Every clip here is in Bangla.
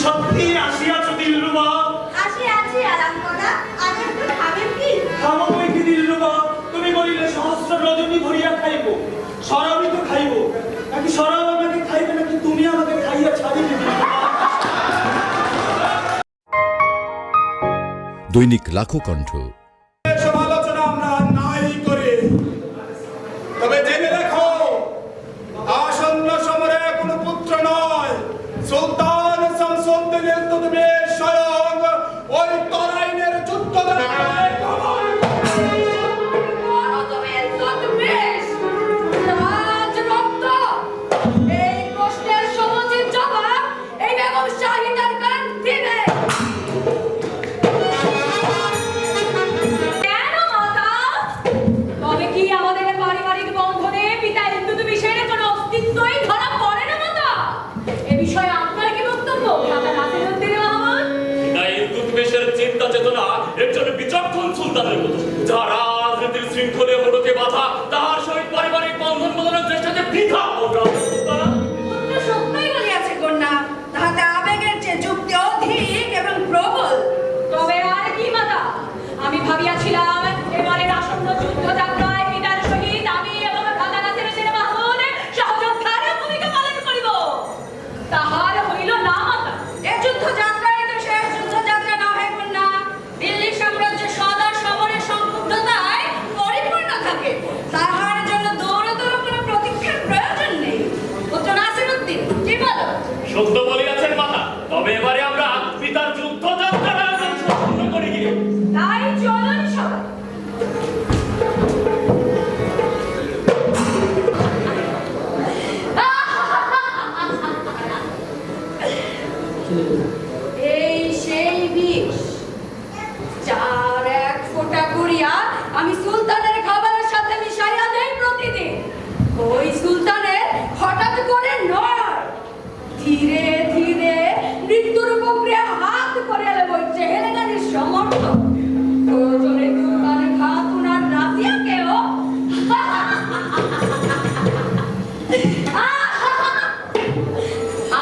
সত্যি আসিয়াছ দিলরুবা? আসি আরাম করা, আর একটু খাবেন কি? খাবো বই কি দিলরুবা? তুমি বলিলে সহস্র রজনী ভরিয়া খাইব, শরাবই তো খাইব, নাকি শরাব আমাকে খাইবে, নাকি তুমি আমাকে খাইয়া ছাড়িবে? দৈনিক লাখো কণ্ঠ। এসব আলোচনা আমরা নাই করে, তবে জেনে রাখো, আসন্ন সমরে কোনো পুত্র নয়, সুলতান শামসুদ্দীনের তুমি স্বয়ং ওই তরাইনের যুদ্ধ চিন্তা চেতনা একজন বিচক্ষণ সুলতানের মতো, যারা রাজনীতির শৃঙ্খলে হলোকে বাধা, তাহার সহিত পারিবারিক বন্ধন বদলের চেষ্টাতে বৃথা সত্যই বলিয়াছে কন্যা, তাহাতে আবেগের চেয়ে যুক্তি অধিক এবং প্রবল। তবে আর কি মাতা, আমি ভাবিয়াছিলাম এবারের আসন্ন যুদ্ধ যাত্রায় পিতার সহিত আমি এবং দাদা নাসিরুদ্দিন মাহমুদ সহযোদ্ধার ভূমিকা পালন করিব। তাহার হইল না মাতা। এই যুদ্ধ যাত্রায় তো শেষ যুদ্ধ যাত্রা না হয় কন্যা, দিল্লি সাম্রাজ্য সদা সমরের সংক্ষুব্ধতায় পরিপূর্ণ থাকে, তাহার জন্য দৌড়তর কোনো প্রতীক্ষার প্রয়োজন নেই। পুত্র নাসিরুদ্দিন, কি বলো? সত্য বলিয়াছেন মাতা, তবে এবারে আমরা পিতার যুদ্ধ যাত্রার আয়োজন সম্পূর্ণ করি গিয়ে। তাই চলুন সবাই। এই সেই বিষ, যার এক ফোঁটা করিয়া আমি সুলতানের খাবারের সাথে মিশাইয়া দেই প্রতিদিন। ওই সুলতানের হঠাৎ করে নয়, ধীরে ধীরে মৃত্যুর প্রক্রিয়া হাত করে এলে ওই চেহেরানির সমর্থক প্রয়োজনে দুর্গানের খাতুন আর রাজিয়াকেও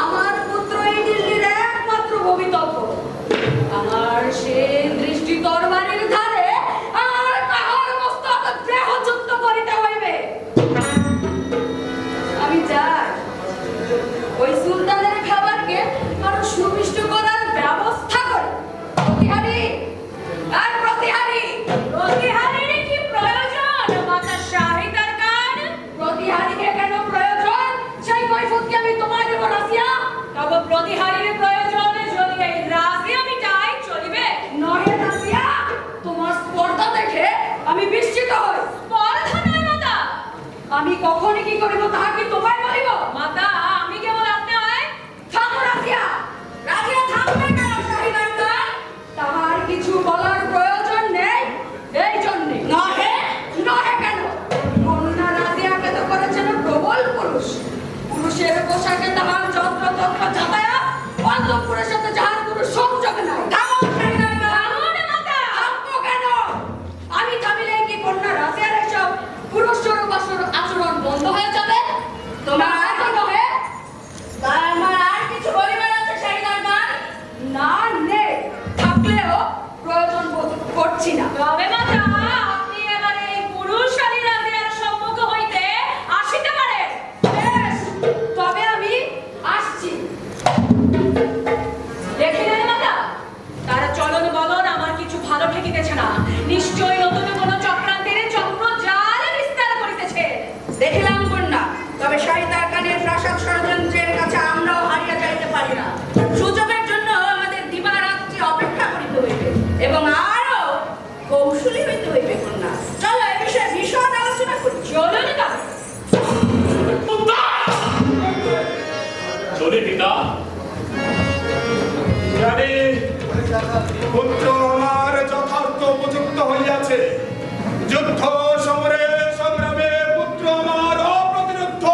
আমার পুত্র এই দিল্লির একমাত্র ভবিতব্য। আমার সে দৃষ্টি তরবারির ধারে আর কাহার মস্তক দেহযুক্ত করিতে হইবে। আমি চাই ওই সুলতানের খাবারকে আরো সুমিষ্ট করার ব্যবস্থা করে। প্রতিহারী আর প্রতিহারী, প্রতিহারীর কি প্রয়োজন মাতা শাহিদার গান? প্রতিহারীকে কেন প্রয়োজন সেই কৈফিয়তকে আমি তোমায় দেব রাজিয়া। তবে প্রতিহারীর প্রয়োজন যদি এই রাজি আমি চাই চলিবে। নহে রাজিয়া, তোমার স্পর্ধা দেখে আমি বিস্মিত হই। স্পর্ধা নয় মাতা, আমি কখন কি করিব তাহা কি তোমায় বলিব? মাতা আমি কেবল আপনার থামো রাজিয়া, রাজিয়া থামবে কেন শাহিদার গান? তাহার কিছু বলার প্রয়োজন নেই, এই জন্যে। নহে নহে কেন? কন্যা রাজিয়াকে তো করেছেন প্রবল পুরুষ। পুরুষের পোশাকে তাহার যত্রতত্র যাতায়াত, অন্তঃপুরের সাথে যাহার কোনো সংযোগ নাই। থামো শাহিদার গান। থামো না মাতা। থামবো কেন? আমি থামিলে কি কন্যা রাজিয়ার এসব পুরুষস্বরূপ আচরণ বন্ধ হয়ে যাবে? তোমার এত নহে? তাই আমার আর কিছু বলিবার আছে শাহিদার গান? না নেই, থাকলেও প্রয়োজন বোধ করছি না। তবে মাতা আপনি এবারে এই পুরুষালী রাজিয়ার সম্মুখ হইতে আসিতে পারেন। বেশ, তবে আমি আসছি। দেখিলেন মাতা, তার চলন বলন আমার কিছু ভালো ঠেকিতেছে না। নিশ্চয়ই নতুন কোনো চক্রান্তের চক্র জাল বিস্তার করিতেছে। দেখিলাম কন্যা, তবে শাহিদার গানের প্রাসাদ ষড়যন্ত্রের কাছে আমরাও হারিয়ে যাইতে পারি না। সুযোগের জন্য আমাদের দিবারাত্রি অপেক্ষা করিতে হইবে এবং আরো কৌশলী হইতে হইবে কন্যা। চলো এ বিষয়ে বিশদ আলোচনা করি। চলুন তবে। চলি পিতা। জানি পুত্র আমার যথার্থ উপযুক্ত হইয়াছে। যুদ্ধ সমরে সংগ্রামে পুত্র আমার অপ্রতিরোধ্য।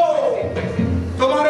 তোমার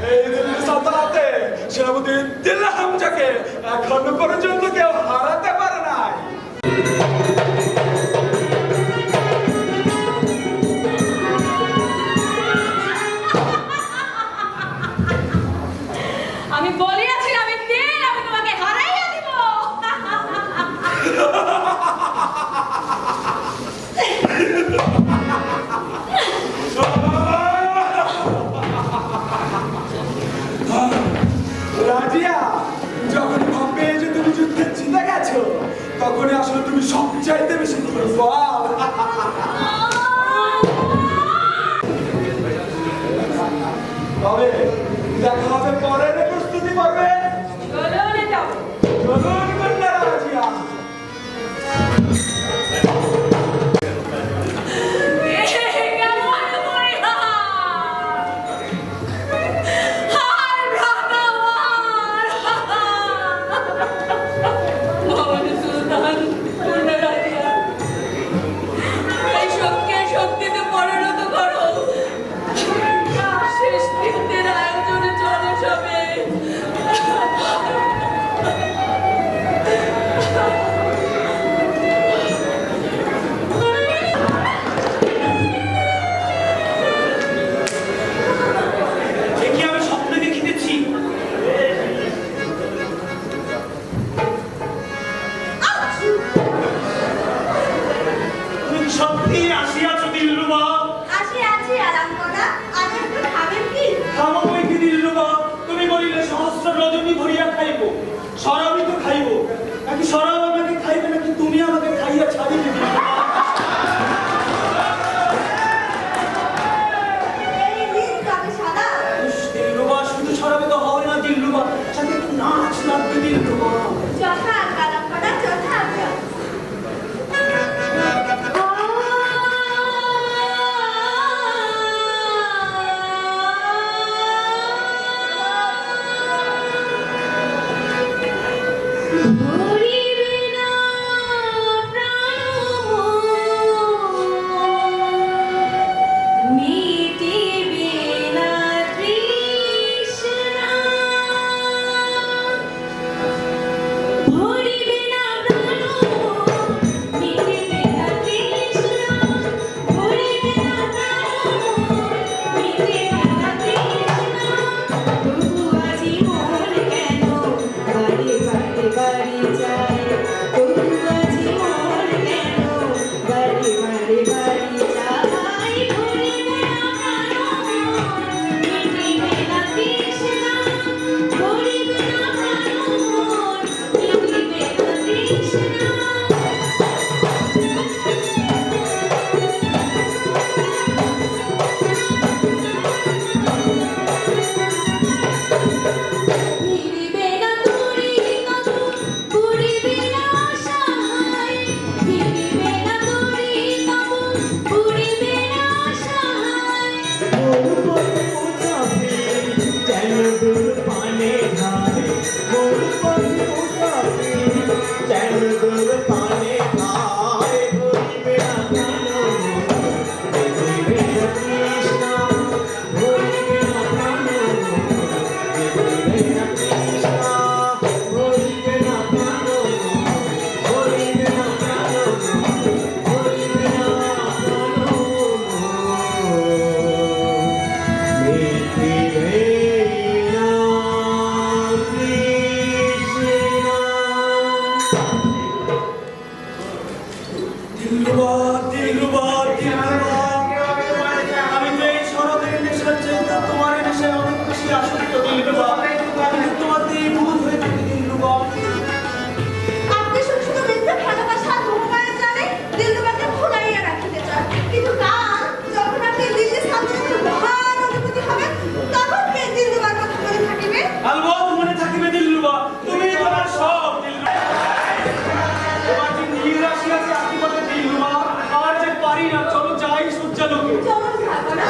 এই দিল্লি সালতানাতে সেনাপতি দিল্লা হামজাকে এখনো পর্যন্ত কেউ হারাতে পারে নাই। আমি বলিয়াছিলাম একদিন আমি তোমাকে হারাইয়া দিব। রাজিয়া, যখন ভাববে যে তুমি যুদ্ধে জিতে গেছো তখনই আসলে তুমি সবচাইতে বেশি দুর্বল। তবে দেখা হবে পরের প্রস্তুতি পর্বে। চলো নেতা। চলুন কন্যা রাজিয়া। এ কি আমি স্বপ্নে দেখিতেছি? তুমি সত্যি আসিয়াছ দিলরুবা? আছি আরাম করা আর একটু খাবেন কি? খাবো বই কি দিলরুবা? তুমি বলিলে সহস্র রজনী ভরিয়া খাইব, শরাবই তো খাইব। নাকি শরাব আমাকে খাইবে নাকি তুমি আমাকে খাইয়া ছাড়িবে দিলরুবা? এই দিন তবে সাদা দিলরুবা, শুধু শরাবে তো হবে না দিলরুবা, সাথে একটু নাচ লাগবে দিলরুবা। যথা আরাম করা যথা আজ্ঞা। ভরিবে না প্রাণ মিটিবে না তৃষ্ণা ভরিবে না প্রাণ মিটিবে না তৃষ্ণা ভরিবে না প্রাণ মিটিবে না তৃষ্ণা তবু আজি মন কেন বাড়ি বাড়ি বাড়ি যায় তবু আজি মন কেন বাড়ি বাড়ি বাড়ি যায় ভরিবে না প্রাণ মিটিবে না তৃষ্ণা ভরিবে না প্রাণ মিটিবে না তৃষ্ণা ফিরিবে না তোরে কবু পুরিবে না সহায় ফিরিবে না তোরে কবু পুরিবে না সহায় দিলরুবা, দিলরুবা, দিলরুবা, আমি তো এই শরাবের নেশার চাইতে তোমার এই নেশায় অনেক বেশি আসক্ত দিলরুবা। আমি তোমাতে ভুল হয়ে থাকি দিলরুবা। আপনি শুধু শুধু মিথ্যা ভালোবাসা ধূমপানের জানে দিলরুবাকে ভুলাইয়া রাখিতে চান কিন্তু কাল যখন আপনি দিল্লি সালতানাতের মহান অধিপতি হবেন তখন কে দিলরুবার কথা মনে থাকিবে আলবৎ মনে থাকিবে দিলরুবা, তুমি তোমার সব দিলরুবা। তোমার যে নীল রাশি আছে আশীর্বাদে দিলরুবা, আর যে পারি না, চলো যাই সূর্যালোকে। চলুন ভাগনা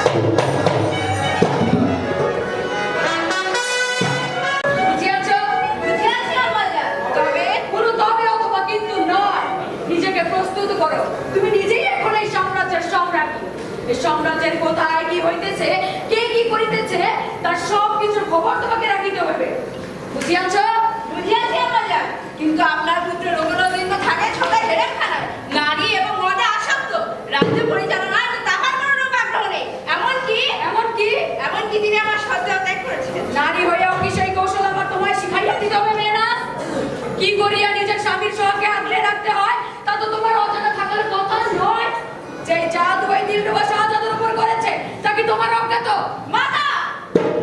খবর তোমাকে রাখিতে হবে। বুঝিয়াছ? বুঝিয়াছি আম্মাজান, কিন্তু আপনার পুত্র রঘুনন্দিন্য থাকে ছোটাই হেরেম খানায়, নারী এবং মদে আসক্ত, রাজ্য পরিচালনার তাহার কোনো রূপ আগ্রহ নেই। এমনকি তিনি আমার সহ্য ত্যাগ করেছিলেন। নারী হইয়াও কি সেই কৌশল আমার তোমায় শিখাইয়া দিতে হবে মেয়েরা? কি করিয়া নিজের স্বামীর সহকে আগলে রাখতে হয় তা তো তোমার অজানা থাকার কথা নয়। যে জাদু ওই দিলরুবা শাহজাদার উপর করেছে তা কি তোমার অজ্ঞাত? মাতা,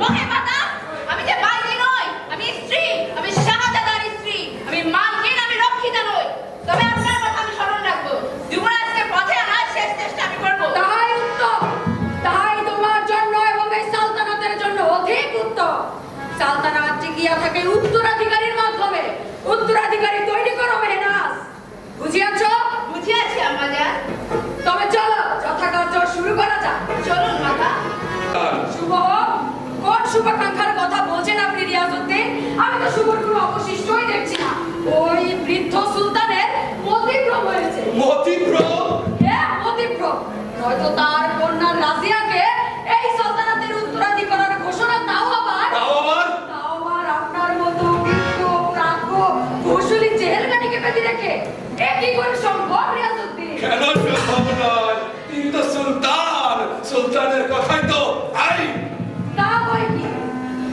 নহে মাতা, আমি যে বাইরে নই, আমি স্ত্রী, আমি শাহজাদার স্ত্রী, আমি মালকিন, আমি রক্ষিতা নই। তবে আপনার কথা আমি স্মরণ রাখবো, যুবরাজকে পথে আনার শেষ চেষ্টা আমি করবো। তাহাই উত্তম, তাহাই তোমার জন্য এবং এই সালতানাতের জন্য অধিক উত্তম। সালতানাত টিকিয়া থাকে উত্তরাধিকারীর মাধ্যমে। উত্তরাধিকারী তৈরি করো মেহনাজ। বুঝিয়াছ? বুঝিয়াছি আম্মাজান। তবে চলো যথাকার্য শুরু করা যাক। চলুন মাতা। শুভ হোক। কোন শুভাকাঙ্ক্ষার কথা বলছেন আপনি রিয়াজউদ্দিন? আমি তো শুভর কোনো অবশিষ্টই দেখছি না। ওই বৃদ্ধ সুলতানের মতিভ্রম হয়েছে। মতিভ্রম? হ্যাঁ, মতিভ্রম। হয়তো তার কন্যা রাজিয়াকে এই সালতানাতের উত্তরাধিকারের ঘোষণা তাও আবার আপনার মতো বৃদ্ধ প্রাজ্ঞ কৌশলী জেহেলখানিকে বেঁধে রেখে এ কি করে সম্ভব রিয়াজউদ্দিন? কেন সম্ভব নয়? তিনি তো সুলতান, সুলতানের কথাই তো আইন। তা হয় কি?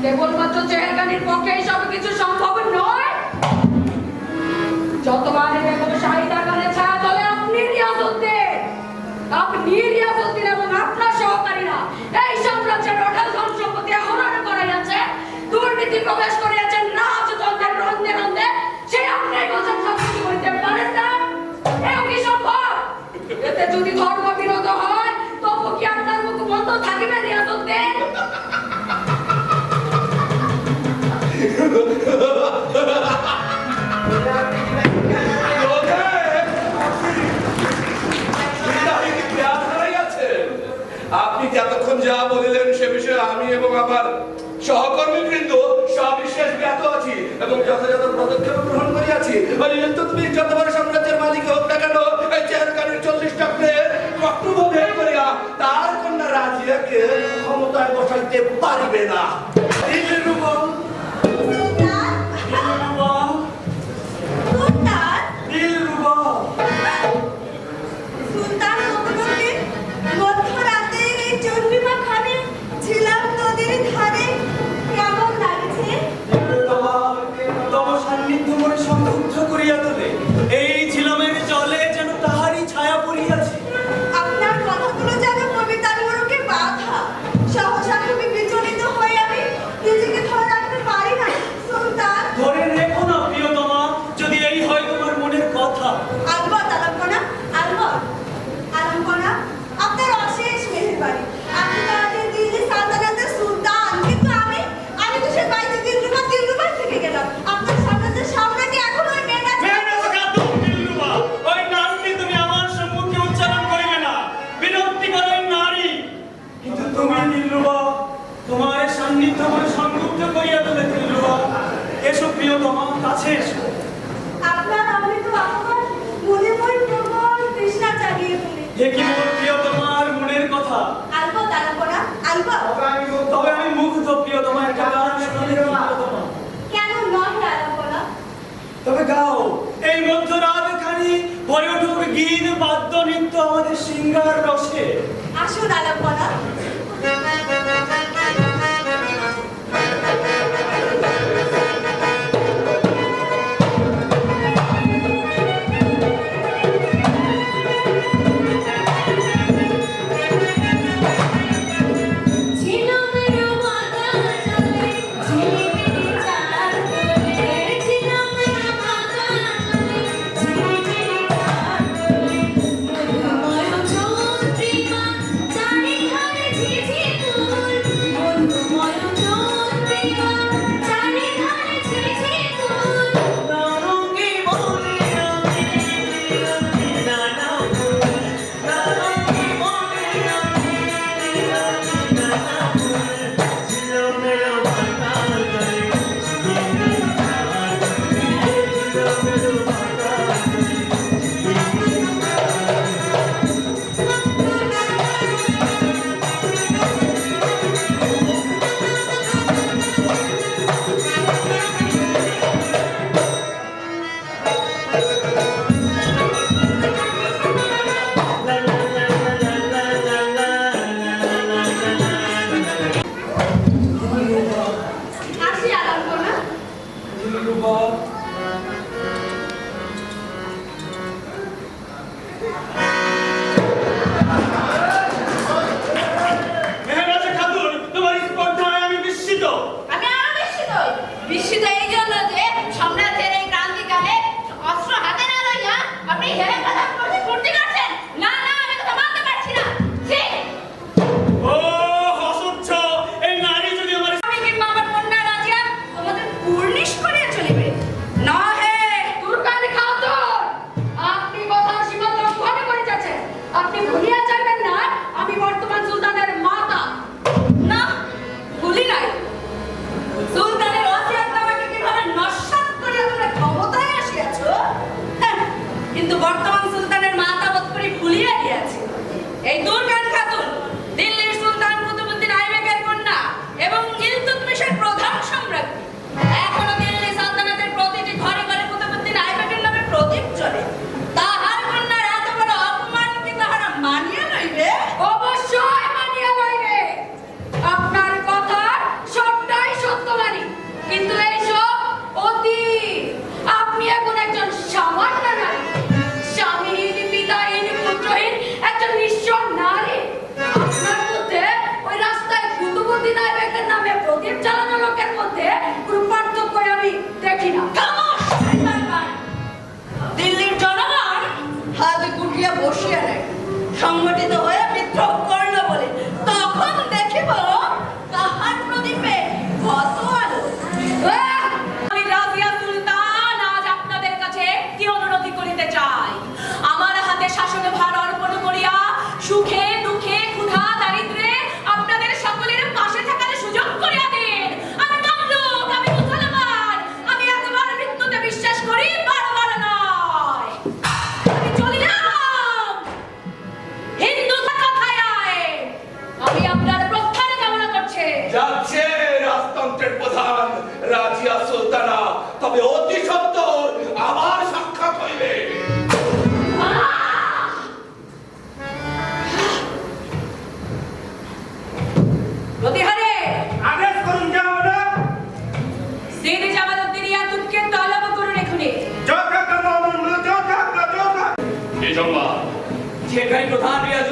কেবলমাত্র জেহেলখানির পক্ষে সব কিছু সম্ভব নয়। যতবার বেগম শাহিদা খানের ছায়া তলে আপনি রিয়াজউদ্দিন এবং আপনার সহকারীরা এই সাম্রাজ্যের অঢেল ধন সম্পত্তি হরণ করাইয়াছে, দুর্নীতি প্রবেশ করিয়াছেন রাজতন্ত্রের রন্ধে রন্ধে, সেই আপনি বলছেন সব কিছু করতে পারেন না? এও কি সম্ভব? এতে যদি ধর্ম বিরোধ হয় তবু কি আপনার মুখ বন্ধ থাকিবে রিয়াজউদ্দিন? আপনি এতক্ষণ যা বলিলেন সে বিষয়ে আমি এবং আমার সহকর্মীবৃন্দ সবিশেষ জ্ঞাত আছি এবং যথাযথ পদক্ষেপ গ্রহণ করিয়াছি। তো তুমি যত বড় সাম্রাজ্যের মালিক হোক না কেন, এই জেহেলখানির 40 টাকার কর্তব্য ভেদ করিয়া তার কন্যা রাজিয়াকে ক্ষমতায় বসাইতে পারিবে না। দিলরুবা, দিলরুবা, সুলতান রঘুনন্দিন, মধ্যরাতে এই চন্দ্রিমা খানে ছিলাম নদীর ধারে, কেমন লাগছে? তব সান্নিধ্য মনে সংক্ষুব্ধ করিয়া তোলে। এই ঝিলমের জলে যেন তাহারই ছায়া পড়িয়াছে। আপনার কথাগুলো যেন কবিতার মোড়কে বাঁধা। সহসা খুবই বিচলিত হয়ে আমি নিজেকে ধরে রাখতে পারি না। সুলতান, ধরে রেখো না প্রিয়তমা, যদি এই হয় তোমার মনের কথা। আলবত আলম্পনা, আলম্পনা, আপনার অশেষ মেহেরবানি। আপনি তো আজ এই দিল্লি সালতানাতের সুলতান, কিন্তু আমি তো সে বাইরে দিলরুবা থেকে গেলাম। আপনার সাম্রাজ্যের সামনে কি এখন ওই মেয়েটা? মেহনাজ খাতুন দিলরুবা, ওই নামটি তুমি আমার সম্মুখে উচ্চারণ করিবে না। বিনতি করো এই নারী। কিন্তু তুমি দিলরুবা, তোমার সান্নিধ্য মনে সংক্ষুব্ধ করিয়া তোলে দিলরুবা। এসো প্রিয়তমা, কাছে এসো। আপনার অমৃত আহ্বান মনে মনে প্রবল তৃষ্ণা জাগিয়ে তোলে। এ কি মোর প্রিয়তমার মনের কথা। আলবত আলম্পনা, আলবত। তবে আমি মুগ্ধ প্রিয়তমা, একটা গান শোনালে প্রিয়তমা। কেন নয় আলম্পনা? তবে গাও, এই মধ্যরাত খানি ভরে উঠুক গীত বাদ্য নৃত্য আমাদের সিঙ্গার রসে। আসুন আলম্পনা। চারি ঘরে দিলরুবা। মেহরাজ খাতুন, তোমার স্পর্ধায় আমি বিস্মিত। আমি আরো বিস্মিত এই জন্য যে সম্রাটের এই ক্রান্তিকালে অস্ত্র হাতে না লইয়া আপনি হেরে কথা করতে ফুর্তি করছেন। না না, আমি কথা মানতে পারছি না। ঠিক ও অসহ্য! এই নারী যদি আমার আমি কিংবা আমার কন্যা রাজিয়া আমাদের পূর্ণিশ করিয়া চলিবে না। হে তুর্কানি খাতুন, আপনি কথা সীমা লঙ্ঘন করে যাচ্ছেন। আপনি ভুলিয়া যাবেন না আমি বর্তমান সুলতানের মাতা। না, ভুলি নাই। সুলতানের ওসিয়তনামাকে কিভাবে নস্যাৎ করিয়া তোমরা ক্ষমতায় আসিয়াছ, হ্যাঁ, কিন্তু বর্তমান সুলতানের মাতা বোধ করি ভুলিয়া গিয়াছে। এই দুর্গান খাতুন দিল্লির সুলতান কুতুবউদ্দিন আইবেকের কন্যা এবং ইলতুৎমিশের প্রধান সম্রাজ্ঞী। এখনো দিল্লি সালতানাতের প্রতিটি ঘরে ঘরে কুতুবউদ্দিন আইবেকের নামে প্রদীপ জ্বলে। তাহার কন্যার এত বড় অপমান কি তাহারা মানিয়া লইবে? অবশ্যই মানিয়া লইবে। আপনার কথা সবটাই সত্য মানি, কিন্তু এইসব অতীত। আপনি এখন একজন সামান্য নারী, স্বামীহীন, পিতাহীন, পুত্রহীন, একজন নিঃস্ব নারী। আপনার মধ্যে ওই রাস্তায় কুতুবউদ্দিন আইবেকের নামে প্রদীপ জ্বালানো লোকের মধ্যে কোনো পার্থক্য আমি দেখি না। দিল্লির জনগণ হাত গুটিয়ে বসিয়া নেয়, সংগঠিত হয়ে বিদ্রোহ করল বলে। তখন দেখিব কাহার প্রদীপে কত আলো। আমি রাজিয়া সুলতান আজ আপনাদের কাছে কি অনুরোধ করিতে চাই। আমার হাতে শাসন ভার অর্পণ করিয়া সুখে দুঃখে ক্ষুধা দারিদ্রে আপনাদের সকলের পাশে থাকার সুযোগ করিয়া দিন। আমি কামরূপ, আমি মুসলমান, আমি একবার মৃত্যুতে বিশ্বাস করি, বারবার নয়। আমি চলিলাম হিন্দু কথায় আয়। আমি আপনার প্রত্যাহার কামনা করছে। যাচ্ছে রাজতন্ত্রের প্রধান রাজিয়া সুলতানা, তবে অতি সত্বর আবার সাক্ষাৎ হইবে। প্রতিহারে আদেশ করুন জামাতা। সিদি জামালউদ্দিন ইয়াকুবকে তলব করুন এখনই। যথাক্রমে অনুমোদিত, যথাক্রমে। এই সংবাদ যেখানে প্রধান রিয়াজ